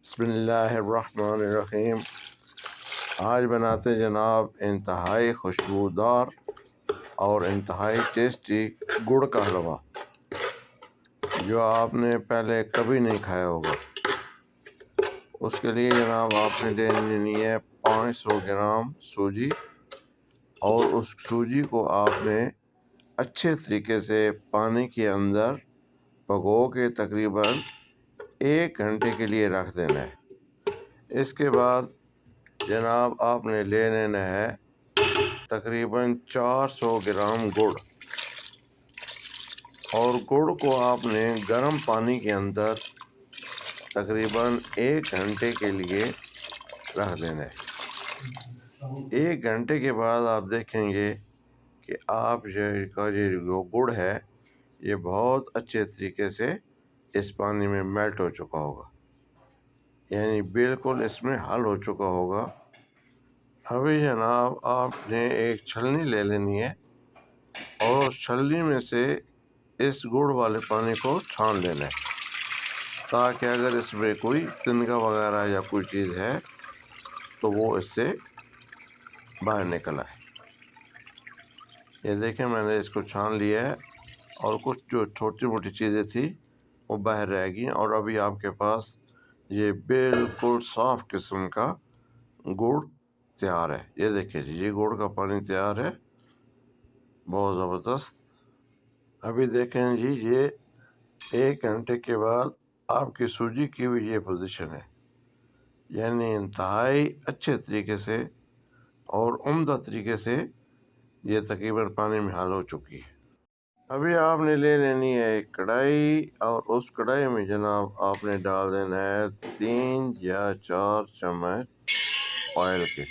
بسم اللہ الرحمن الرحیم۔ آج بناتے جناب انتہائی خوشبودار اور انتہائی ٹیسٹی گڑ کا حلوہ، جو آپ نے پہلے کبھی نہیں کھایا ہوگا۔ اس کے لیے جناب آپ نے لینی ہے 500 گرام سوجی، اور اس سوجی کو آپ نے اچھے طریقے سے پانی کے اندر پھگو کے تقریباً 1 گھنٹے کے لیے رکھ دینا ہے۔ اس کے بعد جناب آپ نے لے لینا ہے تقریباً 400 گرام گڑ، اور گڑ کو آپ نے گرم پانی کے اندر تقریباً 1 گھنٹے کے لیے رکھ دینا ہے۔ 1 گھنٹے کے بعد آپ دیکھیں گے کہ آپ جو گڑ ہے یہ بہت اچھے طریقے سے اس پانی میں میلٹ ہو چکا ہوگا، یعنی بالکل اس میں حل ہو چکا ہوگا۔ ابھی جناب آپ نے ایک چھلنی لے لینی ہے، اور اس چھلنی میں سے اس گڑ والے پانی کو چھان لینا ہے، تاکہ اگر اس میں کوئی تنکا وغیرہ یا کوئی چیز ہے تو وہ اس سے باہر نکل آئے۔ یہ دیکھیں میں نے اس کو چھان لیا ہے، اور کچھ جو چھوٹی موٹی چیزیں تھیں وہ باہر رہ گئیں، اور ابھی آپ کے پاس یہ بالکل صاف قسم کا گڑ تیار ہے۔ یہ دیکھیں جی، یہ گڑ کا پانی تیار ہے، بہت زبردست۔ ابھی دیکھیں جی، یہ 1 گھنٹے کے بعد آپ کی سوجی کی بھی یہ پوزیشن ہے، یعنی انتہائی اچھے طریقے سے اور عمدہ طریقے سے یہ تقریباً پانی میں حل ہو چکی ہے۔ ابھی آپ نے لے لینی ہے ایک کڑھائی، اور اس کڑھائی میں جناب آپ نے ڈال دینا ہے 3 یا 4 چمچ آئل کے۔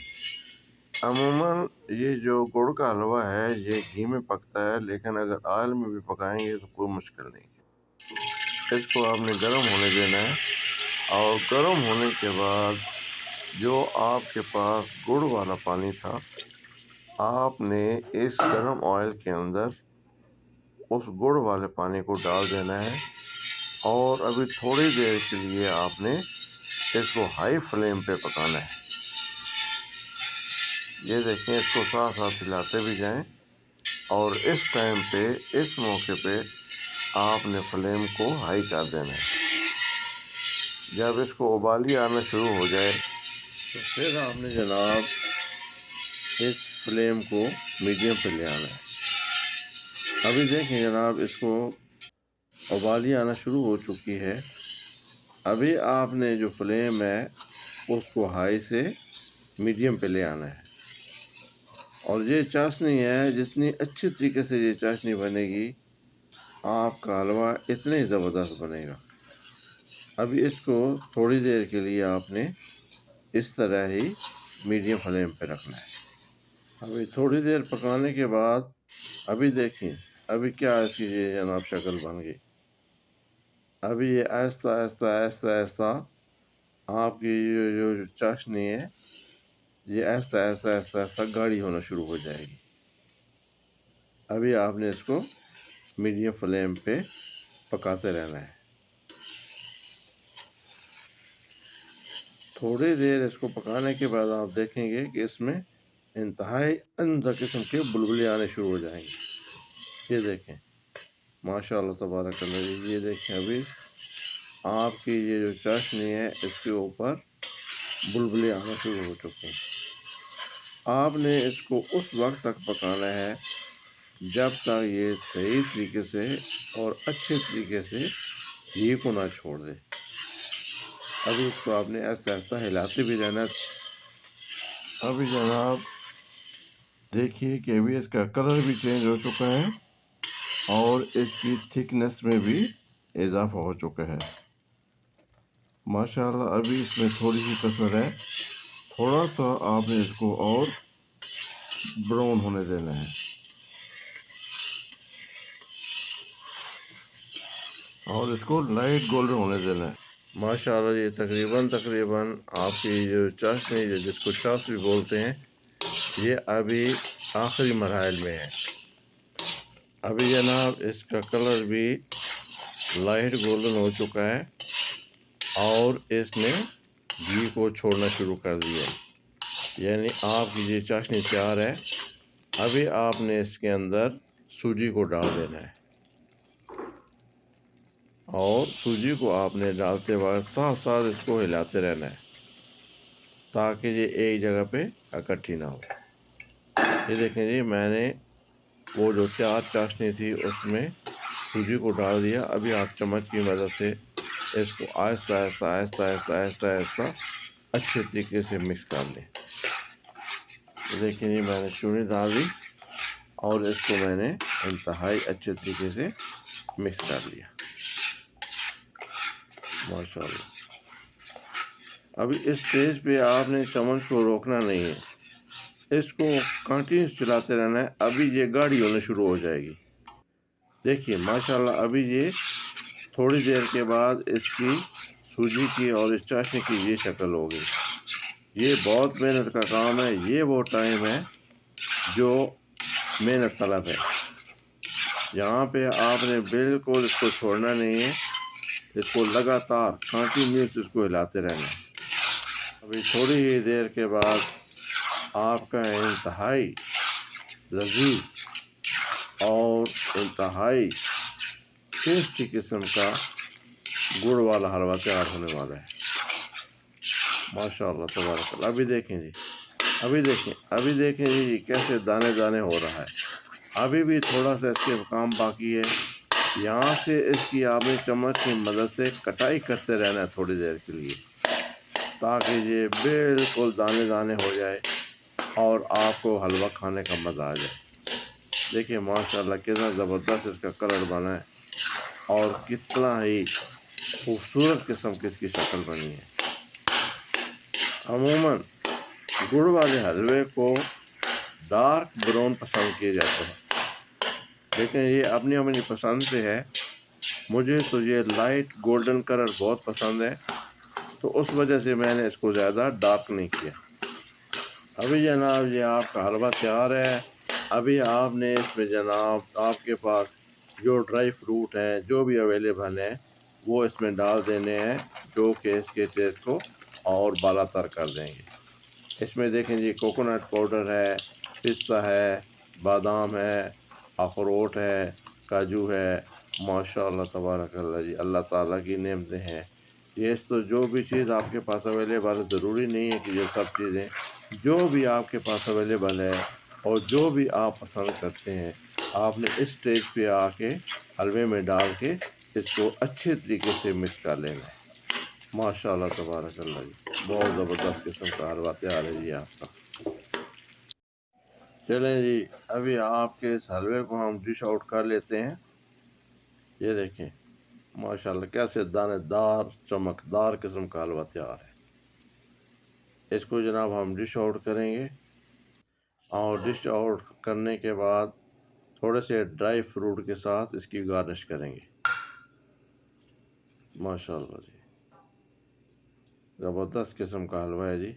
عموماً یہ جو گڑ کا حلوہ ہے یہ گھی میں پکتا ہے، لیکن اگر آئل میں بھی پکائیں گے تو کوئی مشکل نہیں۔ اس کو آپ نے گرم ہونے دینا ہے، اور گرم ہونے کے بعد جو آپ کے پاس گڑ والا پانی تھا آپ نے اس گرم آئل کے اندر اس گڑ والے پانی کو ڈال دینا ہے، اور ابھی تھوڑی دیر کے لیے آپ نے اس کو ہائی فلیم پہ پکانا ہے۔ یہ دیکھیں، اس کو ساتھ ساتھ ہلاتے بھی جائیں، اور اس ٹائم پہ اس موقع پہ آپ نے فلیم کو ہائی کر دینا ہے۔ جب اس کو ابالی آنا شروع ہو جائے تو پھر آپ نے جناب اس فلیم کو میڈیم پہ لے آنا ہے۔ ابھی دیکھیں جناب، اس کو ابالی آنا شروع ہو چکی ہے۔ ابھی آپ نے جو فلیم ہے اس کو ہائی سے میڈیم پہ لے آنا ہے، اور یہ چاشنی ہے، جتنی اچھی طریقے سے یہ چاشنی بنے گی آپ کا حلوہ اتنا ہی زبردست بنے گا۔ ابھی اس کو تھوڑی دیر کے لیے آپ نے اس طرح ہی میڈیم فلیم پہ رکھنا ہے۔ ابھی تھوڑی دیر پکانے کے بعد ابھی دیکھیں ابھی کیا اس کی یہ جناب شکل بن گئی۔ ابھی یہ آہستہ آہستہ آہستہ آہستہ آپ کی جو چاشنی ہے یہ آہستہ آہستہ آہستہ آہستہ گاڑھی ہونا شروع ہو جائے گی۔ ابھی آپ نے اس کو میڈیم فلیم پہ پکاتے رہنا ہے۔ تھوڑی دیر اس کو پکانے کے بعد آپ دیکھیں گے کہ اس میں انتہائی عمدہ قسم کے بلبلے آنے شروع ہو جائیں گے۔ یہ دیکھیں، ماشاء اللہ تبارک اللہ، یہ دیکھیں ابھی آپ کی یہ جو چاشنی ہے اس کے اوپر بلبلے آنا شروع ہو چکے ہیں۔ آپ نے اس کو اس وقت تک پکانا ہے جب تک یہ صحیح طریقے سے اور اچھے طریقے سے گھی کو نہ چھوڑ دے۔ ابھی اس کو آپ نے آہستہ آہستہ ہلاتے بھی رہنا۔ ابھی جناب دیکھیے کہ ابھی اس کا کلر بھی چینج ہو چکا ہے، اور اس کی تھکنس میں بھی اضافہ ہو چکا ہے ماشاءاللہ۔ ابھی اس میں تھوڑی سی کسر ہے، تھوڑا سا آپ نے اس کو اور براؤن ہونے دینا ہے، اور اس کو لائٹ گولڈن ہونے دینا ہے۔ ماشاءاللہ یہ تقریباً آپ کی جو چاشنی جس کو چاس بھی بولتے ہیں یہ ابھی آخری مراحل میں ہے۔ ابھی جناب اس کا کلر بھی لائٹ گولڈن ہو چکا ہے، اور اس نے گھی کو چھوڑنا شروع کر دیا، یعنی آپ کی یہ چاشنی تیار ہے۔ ابھی آپ نے اس کے اندر سوجی کو ڈال دینا ہے، اور سوجی کو آپ نے ڈالتے وقت ساتھ ساتھ اس کو ہلاتے رہنا ہے تاکہ یہ ایک جگہ پہ اکٹھی نہ ہو۔ یہ دیکھیں جی، میں نے وہ جو تیار چاشنی تھی اس میں سوجی کو ڈال دیا۔ ابھی آپ چمچ کی مدد سے اس کو آہستہ آہستہ آہستہ آہستہ آہستہ آہستہ اچھے طریقے سے مکس کر لیں۔ دیکھیں جی، میں نے چونی ڈال دی اور اس کو میں نے انتہائی اچھے طریقے سے مکس کر لیا، ماشاء اللہ۔ ابھی اس اسٹیج پہ آپ نے چمچ کو روکنا نہیں ہے، اس کو کنٹینیوس چلاتے رہنا ہے۔ ابھی یہ گاڑھی ہونے شروع ہو جائے گی، دیکھیے ماشاءاللہ۔ ابھی یہ تھوڑی دیر کے بعد اس کی سوجی کی اور اس چاشنی کی یہ شکل ہوگی۔ یہ بہت محنت کا کام ہے، یہ وہ ٹائم ہے جو محنت طلب ہے۔ یہاں پہ آپ نے بالکل اس کو چھوڑنا نہیں ہے، اس کو لگاتار کنٹینیوس اس کو ہلاتے رہنا ہے۔ ابھی تھوڑی ہی دیر کے بعد آپ کا انتہائی لذیذ اور انتہائی ٹیسٹی قسم کا گڑ والا حلوہ تیار ہونے والا ہے، ماشاء اللہ تبارک اللہ۔ ابھی دیکھیں جی، ابھی دیکھیں جی کیسے دانے دانے ہو رہا ہے۔ ابھی بھی تھوڑا سا اس کے کام باقی ہے۔ یہاں سے اس کی آپ نے چمچ کی مدد سے کٹائی کرتے رہنا ہے تھوڑی دیر کے لیے تاکہ یہ بالکل دانے دانے ہو جائے اور آپ کو حلوہ کھانے کا مزہ آ جائے۔ دیکھیں ماشاءاللہ کتنا زبردست اس کا کلر بنا ہے اور کتنا ہی خوبصورت قسم کی اس کی شکل بنی ہے۔ عموماً گڑ والے حلوے کو ڈارک براؤن پسند کیے جاتے ہیں، لیکن یہ اپنی اپنی پسند پہ ہے۔ مجھے تو یہ لائٹ گولڈن کلر بہت پسند ہے، تو اس وجہ سے میں نے اس کو زیادہ ڈارک نہیں کیا۔ ابھی جناب یہ آپ کا حلوہ تیار ہے۔ ابھی آپ نے اس میں جناب آپ کے پاس جو ڈرائی فروٹ ہیں جو بھی اویلیبل ہیں وہ اس میں ڈال دینے ہیں، جو کہ اس کے ٹیسٹ کو اور بالا تر کر دیں گے۔ اس میں دیکھیں جی کوکونٹ پاؤڈر ہے، پستہ ہے، بادام ہے، اخروٹ ہے، کاجو ہے، ماشاء اللہ تبارک اللہ جی، اللہ تعالیٰ کی نعمتیں ہیں۔ یہ تو جو بھی چیز آپ کے پاس اویلیبل ہے، ضروری نہیں ہے کہ یہ سب چیزیں، جو بھی آپ کے پاس اویلیبل ہے اور جو بھی آپ پسند کرتے ہیں آپ نے اس اسٹیج پہ آ کے حلوے میں ڈال کے اس کو اچھے طریقے سے مکس کر لینا ہے، ماشاء اللہ تبارک اللہ جی۔ بہت زبردست قسم کا حلوہ تیار ہے جی آپ کا۔ چلیں جی، ابھی آپ کے اس حلوے کو ہم ڈش آؤٹ کر لیتے ہیں۔ یہ دیکھیں ماشاءاللہ کیسے دانے دار چمکدار قسم کا حلوہ تیار ہے۔ اس کو جناب ہم ڈش آؤٹ کریں گے، اور ڈش آؤٹ کرنے کے بعد تھوڑے سے ڈرائی فروٹ کے ساتھ اس کی گارنش کریں گے، ماشاءاللہ جی۔ زبردست قسم کا حلوہ ہے جی۔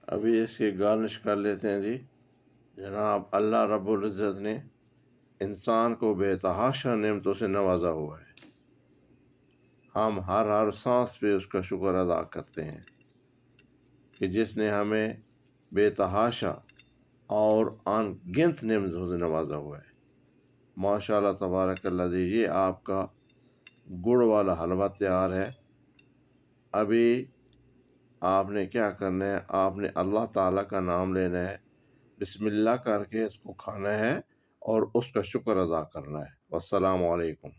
ابھی اس کی گارنش کر لیتے ہیں جی۔ جناب اللہ رب العزت نے انسان کو بے تحاشا نعمتوں سے نوازا ہوا ہے، ہم ہر سانس پہ اس کا شکر ادا کرتے ہیں کہ جس نے ہمیں بے تحاشا اور ان گنت نعمتوں سے نوازا ہوا ہے، ماشاء اللہ تبارک اللہ جی۔ یہ آپ کا گڑ والا حلوہ تیار ہے۔ ابھی آپ نے کیا کرنا ہے، آپ نے اللہ تعالیٰ کا نام لینا ہے، بسم اللہ کر کے اس کو کھانا ہے اور اس کا شکر ادا کرنا ہے۔ والسلام علیکم۔